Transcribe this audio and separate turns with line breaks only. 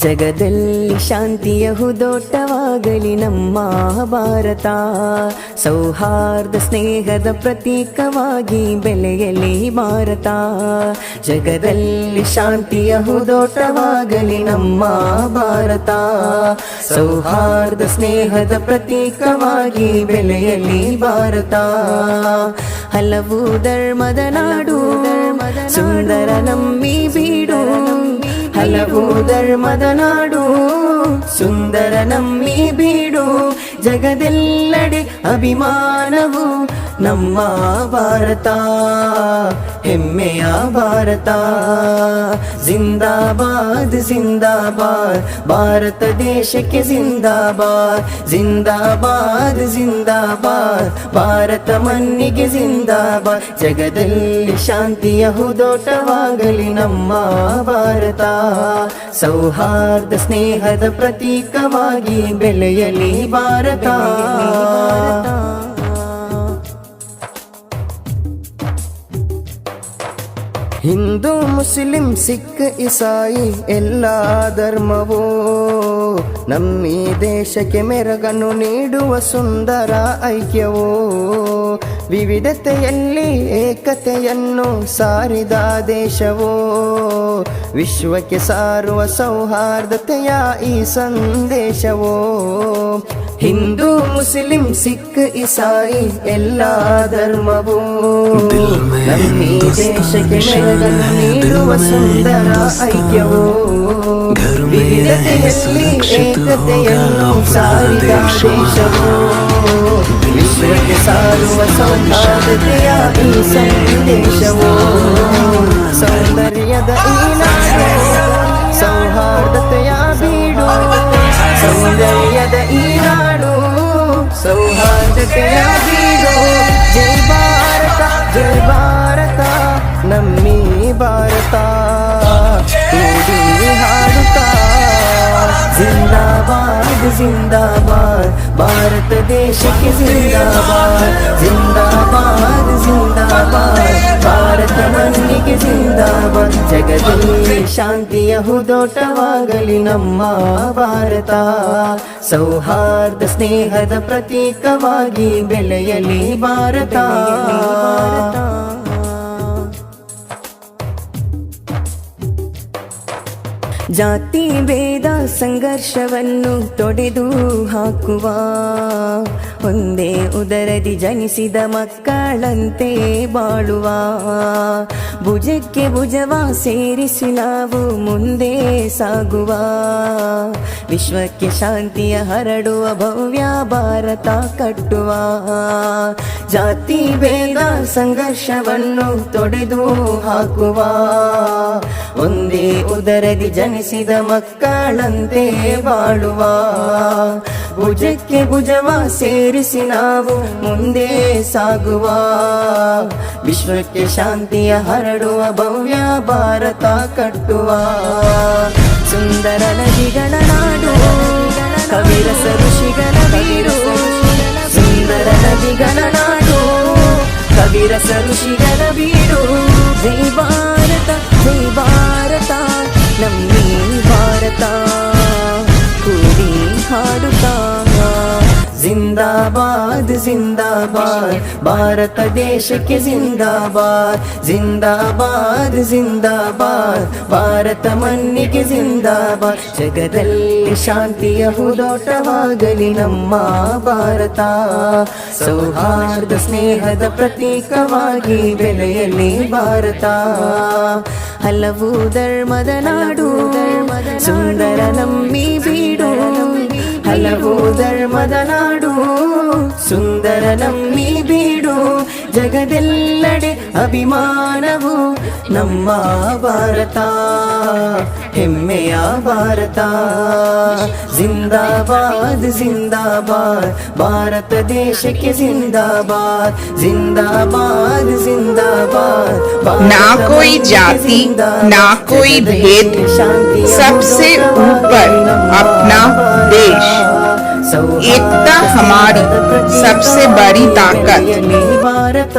ಜಗದಲ್ಲಿ ಶಾಂತಿಯ ಹುದೋಟವಾಗಲಿ ನಮ್ಮ ಭಾರತ. ಸೌಹಾರ್ದ ಸ್ನೇಹದ ಪ್ರತೀಕವಾಗಿ ಬೆಳೆಯಲಿ ಭಾರತ. ಜಗದಲ್ಲಿ ಶಾಂತಿಯ ಹುದೋಟವಾಗಲಿ ನಮ್ಮ ಭಾರತ. ಸೌಹಾರ್ದ ಸ್ನೇಹದ ಪ್ರತೀಕವಾಗಿ ಬೆಳೆಯಲಿ ಭಾರತ. ಹಲವು ಧರ್ಮದ ನಾಡು ಸುಂದರ ನಮ್ಮಿ ಬೀಡು. ಹಲವು ಧರ್ಮದ ನಾಡು ಸುಂದರ ನಮ್ಮಿ ಬೀಡು. ಜಗದೆಲ್ಲೆಡೆ ಅಭಿಮಾನವು ನಮ್ಮ ಭಾರತ, ಹೆಮ್ಮೆಯ ಭಾರತ. ಜಿಂದಾಬಾದ್ ಜಿಂದಾಬಾದ್ ಭಾರತ ದೇಶಕ್ಕೆ ಜಿಂದಾಬಾದ್. ಜಿಂದಾಬಾದ್ ಜಿಂದಾಬಾದ್ ಭಾರತ ಮಣ್ಣಿಗೆ ಜಿಂದಾಬಾದ್. ಜಗದಲ್ಲಿ ಶಾಂತಿಯ ಹುದೋಟವಾಗಲಿ ನಮ್ಮ ಭಾರತ. ಸೌಹಾರ್ದ ಸ್ನೇಹದ ಪ್ರತೀಕವಾಗಿ ಬೆಳೆಯಲಿ ಭಾರತ. ಹಿಂದೂ ಮುಸ್ಲಿಂ ಸಿಖ್ ಇಸಾಯಿ ಎಲ್ಲ ಧರ್ಮವೂ ನಮ್ಮಿ ದೇಶಕ್ಕೆ ಮೆರಗನ್ನು ನೀಡುವ ಸುಂದರ ಐಕ್ಯವೋ. ವಿವಿಧತೆಯಲ್ಲಿ ಏಕತೆಯನ್ನು ಸಾರಿದ ದೇಶವೋ. ವಿಶ್ವಕ್ಕೆ ಸಾರುವ ಸೌಹಾರ್ದತೆಯ ಈ ಸಂದೇಶವೋ. ಹಿಂದೂ ಮುಸ್ಲಿಂ ಸಿಖ್ ಇಸಾಯಿ ಎಲ್ಲ ಧರ್ಮವೂ ನಮ್ಮಿ ದೇಶಕ್ಕೆ ಮೆರಗನ್ನು ನೀಡುವ ಸುಂದರ ಐಕ್ಯವೋ. ವಿವಿಧತೆಯಲ್ಲಿ ಏಕತೆಯನ್ನು ಸಾರಿದ ದೇಶವೋ. ವಿಶ್ವಕ್ಕೆ ಸಾರುವ ಸೌಹಾರ್ದತೆಯ ಈ ಸಂದೇಶವೋ. ಸೌಂದರ್ಯದ ಈ ನಾಡು ಸೌಹಾರ್ದತೆಯ ಬೀಡು. ಸೌಂದರ್ಯದ ಈ ನಾಡು ಸೌಹಾರ್ದತೆಯ ಬೀಡು. ಜೈ ಭಾರತ ಜೈ ಭಾರತ ನಮ್ಮಿ ಭಾರತ ಕೂಡಿ ಹಾಡುತ್ತಾ. ಜಿಂದಾಬಾದ್ ಜಿಂದಾಬಾದ್ ಭಾರತ ದೇಶಕ್ಕೆ ಜಿಂದಾಬಾದ್. ಜಿಂದಾಬಾದ್ ಜಿಂದಾಬಾದ್ ಭಾರತ ಮಣ್ಣಿಗೆ ಜಿಂದಾಬಾದ್. ಜಗದಲ್ಲಿ ಶಾಂತಿಯ ಹುದೋಟವಾಗಲಿ ನಮ್ಮ ಭಾರತ. ಸೌಹಾರ್ದ ಸ್ನೇಹದ ಪ್ರತೀಕವಾಗಿ ಬೆಳೆಯಲಿ ಭಾರತ. ಜಾತಿ ಭೇದ ಸಂಘರ್ಷವನ್ನು ತೊಡೆದು ಹಾಕುವ ಒಂದೇ ಉದರದಿ ಜನಿಸಿದ ಮಕ್ಕಳಂತೆ ಬಾಳುವ. ಭುಜಕ್ಕೆ ಭುಜವ ಸೇರಿಸಿ ನಾವು ಮುಂದೆ ಸಾಗುವ. ವಿಶ್ವಕ್ಕೆ ಶಾಂತಿಯ ಹರಡುವ ಭವ್ಯ ಭಾರತ ಕಟ್ಟುವ. ಜಾತಿ ಭೇದ ಸಂಘರ್ಷವನ್ನು ತೊಡೆದು ಹಾಕುವ ಒಂದೇ ಉದರದಿ ಜನಿಸಿದ ಮಕ್ಕಳಂತೆ ಬಾಳುವ. ಭುಜಕ್ಕೆ ಭುಜವ ಸೇರಿಸಿ ನಾವು ಮುಂದೆ ಸಾಗುವ. ವಿಶ್ವಕ್ಕೆ ಶಾಂತಿಯ ಹರಡುವ ಭವ್ಯ ಭಾರತ ಕಟ್ಟುವ. ಸುಂದರ ನದಿಗಳ ನಾಡು ಕವಿರಸ ಋಷಿಗಳ ಬೀಡು. ಸುಂದರ ನದಿಗಳ ನಾಡು ಕವಿರಸ ಋಷಿಗಳ ಬೀಡು. ಜೈ ಭಾರತ ಜೈ ಭಾರತ ನಮ್ಮಿ ಭಾರತ ಕೂಡಿ ಹಾಡುತ್ತಾ. ಜಿಂದಾಬಾದ್ ಜಿಂದಾಬಾದ್ ಭಾರತ ದೇಶಕ್ಕೆ ಜಿಂದಾಬಾದ್. ಜಿಂದಾಬಾದ್ ಜಿಂದಾಬಾದ್ ಭಾರತ ಮಣ್ಣಿಗೆ ಜಿಂದಾಬಾದ್. ಜಗದಲ್ಲಿ ಶಾಂತಿಯ ಹುದೋಟವಾಗಲಿ ನಮ್ಮ ಭಾರತ. ಸೌಹಾರ್ದ ಸ್ನೇಹದ ಪ್ರತೀಕವಾಗಿ ಬೆಳೆಯಲಿ ಭಾರತ. ಹಲವು ಧರ್ಮದ ನಾಡು ಸುಂದರ ನಮ್ಮಿ ಬೀಡು. ಹಲವು ಧರ್ಮದ ನಾಡು ಸುಂದರ ನಮ್ಮಿ ಬೀಡು. ಜಗದೆಲ್ಲೆಡೆ ಅಭಿಮಾನವು ನಮ್ಮ ಭಾರತ, ಹೆಮ್ಮೆಯ ಭಾರತ. ಜಿಂದಾಬಾದ್ ಜಿಂದಾಬಾದ್ ಭಾರತ ದೇಶಕ್ಕೆ ಜಿಂದಾಬಾದ್. ಜಿಂದಾಬಾದ್ ಜಿಂದಾಬಾದ್.
ना कोई जाति ना कोई भेद, सबसे ऊपर अपना देश। एकता हमारी सबसे बड़ी ताकत।
भारत।